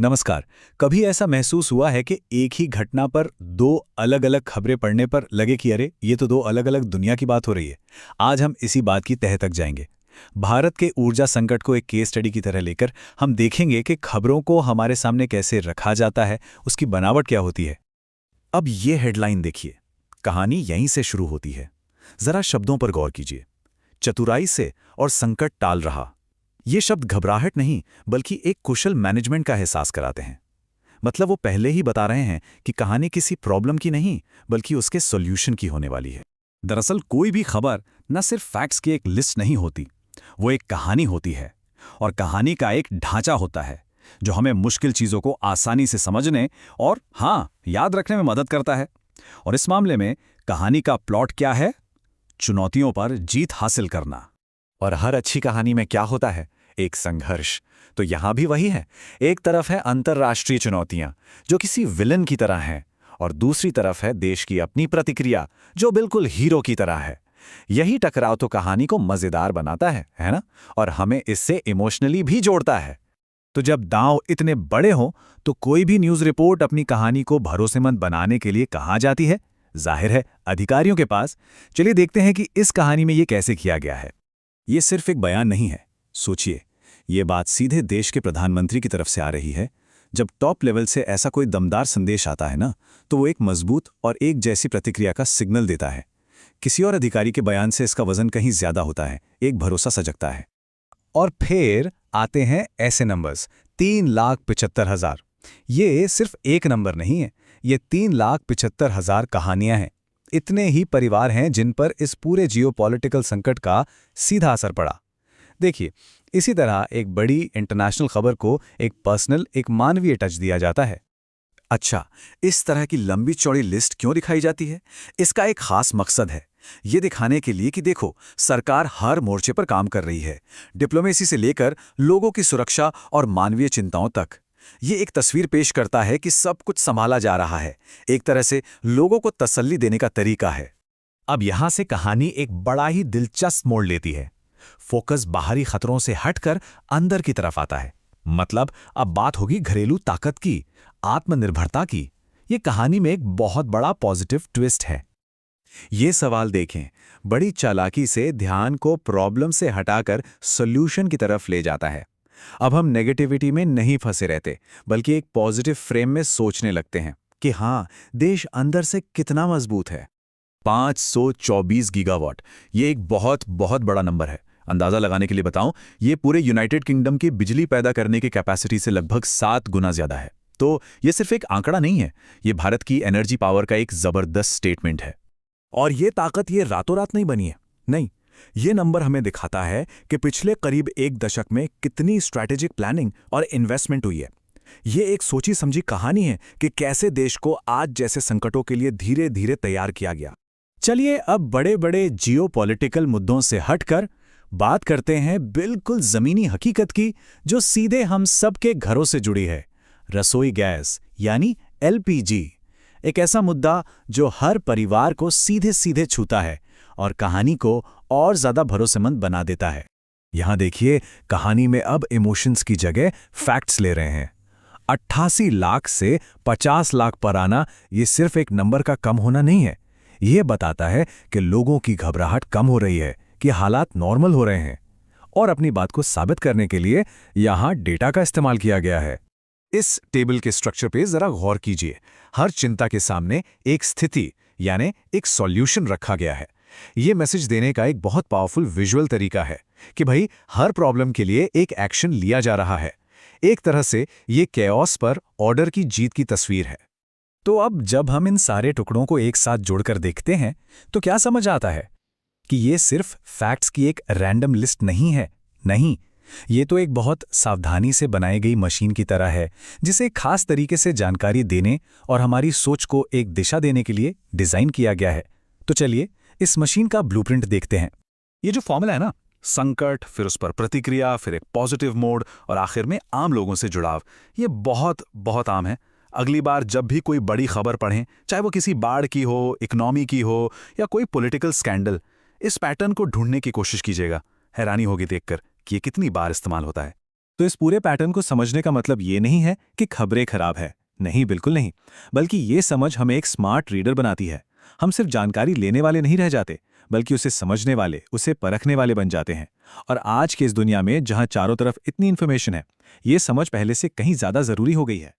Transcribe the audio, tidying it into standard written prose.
नमस्कार। कभी ऐसा महसूस हुआ है कि एक ही घटना पर दो अलग-अलग खबरें पढ़ने पर लगे कि अरे ये तो दो अलग-अलग दुनिया की बात हो रही है। आज हम इसी बात की तह तक जाएंगे। भारत के ऊर्जा संकट को एक केस स्टडी की तरह लेकर हम देखेंगे कि खबरों को हमारे सामने कैसे रखा जाता है, उसकी बनावट क्या होती है। अब ये हेडलाइन देखिए। कहानी यहीं से शुरू होती है। जरा शब्दों पर गौर कीजिए। चतुराई से और संकट टाल रहा। ये शब्द घबराहट नहीं बल्कि एक कुशल मैनेजमेंट का एहसास कराते हैं। मतलब वो पहले ही बता रहे हैं कि कहानी किसी प्रॉब्लम की नहीं बल्कि उसके सॉल्यूशन की होने वाली है। दरअसल कोई भी खबर न सिर्फ फैक्ट्स की एक लिस्ट नहीं होती, वो एक कहानी होती है। और कहानी का एक ढांचा होता है जो हमें मुश्किल चीज़ों को आसानी से समझने और हाँ, याद रखने में मदद करता है। और इस मामले में कहानी का प्लॉट क्या है? चुनौतियों पर जीत हासिल करना। और हर अच्छी कहानी में क्या होता है? एक संघर्ष। तो यहां भी वही है। एक तरफ है अंतर्राष्ट्रीय चुनौतियां जो किसी विलन की तरह हैं, और दूसरी तरफ है देश की अपनी प्रतिक्रिया जो बिल्कुल हीरो की तरह है। यही टकराव तो कहानी को मजेदार बनाता है ना? और हमें इससे इमोशनली भी जोड़ता है। तो जब दांव इतने बड़े हों तो कोई भी न्यूज़ रिपोर्ट अपनी कहानी को भरोसेमंद बनाने के लिए कहाँ जाती है? जाहिर है, अधिकारियों के पास। चलिए देखते हैं कि इस कहानी में ये कैसे किया गया है। ये सिर्फ एक बयान नहीं है। सोचिए, ये बात सीधे देश के प्रधानमंत्री की तरफ से आ रही है। जब टॉप लेवल से ऐसा कोई दमदार संदेश आता है ना, तो वो एक मजबूत और एक जैसी प्रतिक्रिया का सिग्नल देता है। किसी और अधिकारी के बयान से इसका वजन कहीं ज्यादा होता है, एक भरोसा सा जगता है। और फिर आते हैं ऐसे नंबर्स, 3,75,000। ये सिर्फ एक नंबर नहीं है, ये 3,75,000 कहानियां हैं। इतने ही परिवार हैं जिन पर इस पूरे जियोपॉलिटिकल संकट का सीधा असर पड़ा। देखिए, इसी तरह एक बड़ी इंटरनेशनल खबर को एक पर्सनल, एक मानवीय टच दिया जाता है। अच्छा, इस तरह की लंबी चौड़ी लिस्ट क्यों दिखाई जाती है? इसका एक खास मकसद है। ये दिखाने के लिए कि देखो, सरकार हर मोर्चे पर काम कर रही है, डिप्लोमेसी से लेकर लोगों की सुरक्षा और मानवीय चिंताओं तक। ये एक तस्वीर पेश करता है कि सब कुछ संभाला जा रहा है। एक तरह से लोगों को तसल्ली देने का तरीका है। अब यहां से कहानी एक बड़ा ही दिलचस्प मोड़ लेती है। फोकस बाहरी खतरों से हटकर अंदर की तरफ आता है। मतलब अब बात होगी घरेलू ताकत की, आत्मनिर्भरता की। ये कहानी में एक बहुत बड़ा पॉजिटिव ट्विस्ट है। ये सवाल देखें, बड़ी चालाकी से ध्यान को प्रॉब्लम से हटाकर सॉल्यूशन की तरफ ले जाता है। अब हम नेगेटिविटी में नहीं फंसे रहते, बल्कि एक पॉजिटिव फ्रेम में सोचने लगते हैं कि हाँ, देश अंदर से कितना मजबूत है। 524 गीगावाट, ये एक बहुत बहुत बड़ा नंबर है। अंदाजा लगाने के लिए बताऊं, ये पूरे यूनाइटेड किंगडम की बिजली पैदा करने की कैपेसिटी से लगभग 7 गुना ज्यादा है। तो ये सिर्फ एक आंकड़ा नहीं है, ये भारत की एनर्जी पावर का एक जबरदस्त स्टेटमेंट है। और ये ताकत ये रातों रात नहीं बनी है। नहीं, ये नंबर हमें दिखाता है कि पिछले करीब एक दशक में कितनी स्ट्रैटेजिक प्लानिंग और इन्वेस्टमेंट हुई है। ये एक सोची समझी कहानी है कि कैसे देश को आज जैसे संकटों के लिए धीरे धीरे तैयार किया गया। चलिए अब बड़े बड़े जियोपॉलिटिकल मुद्दों से हटकर बात करते हैं बिल्कुल जमीनी हकीकत की, जो सीधे हम सबके घरों से जुड़ी है। रसोई गैस यानी एलपीजी। एक ऐसा मुद्दा जो हर परिवार को सीधे सीधे छूता है और कहानी को और ज्यादा भरोसेमंद बना देता है। यहां देखिए, कहानी में अब इमोशंस की जगह फैक्ट्स ले रहे हैं। 88 लाख से 50 लाख पर आना ये सिर्फ एक नंबर का कम होना नहीं है। ये बताता है कि लोगों की घबराहट कम हो रही है, कि हालात नॉर्मल हो रहे हैं। और अपनी बात को साबित करने के लिए यहां डेटा का इस्तेमाल किया गया है। इस टेबल के स्ट्रक्चर पे जरा गौर कीजिए। हर चिंता के सामने एक स्थिति यानी एक सॉल्यूशन रखा गया है। ये मैसेज देने का एक बहुत पावरफुल विजुअल तरीका है कि भाई, हर प्रॉब्लम के लिए एक एक्शन लिया जा रहा है। एक तरह से ये कैओस पर ऑर्डर की जीत की तस्वीर है। तो अब जब हम इन सारे टुकड़ों को एक साथ जोड़कर देखते हैं तो क्या समझ आता है कि ये सिर्फ फैक्ट्स की एक रैंडम लिस्ट नहीं है। नहीं, ये तो एक बहुत सावधानी से बनाई गई मशीन की तरह है, जिसे एक खास तरीके से जानकारी देने और हमारी सोच को एक दिशा देने के लिए डिजाइन किया गया है। तो चलिए इस मशीन का ब्लूप्रिंट देखते हैं। ये जो फॉर्मूला है ना, संकट, फिर उस पर प्रतिक्रिया, फिर एक पॉजिटिव मोड और आखिर में आम लोगों से जुड़ाव, ये बहुत बहुत आम है। अगली बार जब भी कोई बड़ी खबर पढ़ें, चाहे वो किसी बाढ़ की हो, इकोनॉमी की हो या कोई पॉलिटिकल स्कैंडल, इस पैटर्न को ढूंढने की कोशिश कीजिएगा। हैरानी होगी देखकर कि ये कितनी बार इस्तेमाल होता है। तो इस पूरे पैटर्न को समझने का मतलब ये नहीं है कि खबरें खराब है। नहीं, बिल्कुल नहीं। बल्कि ये समझ हमें एक स्मार्ट रीडर बनाती है। हम सिर्फ जानकारी लेने वाले नहीं रह जाते, बल्कि उसे समझने वाले, उसे परखने वाले बन जाते हैं। और आज के इस दुनिया में जहां चारों तरफ इतनी इन्फॉर्मेशन है, ये समझ पहले से कहीं ज्यादा जरूरी हो गई है।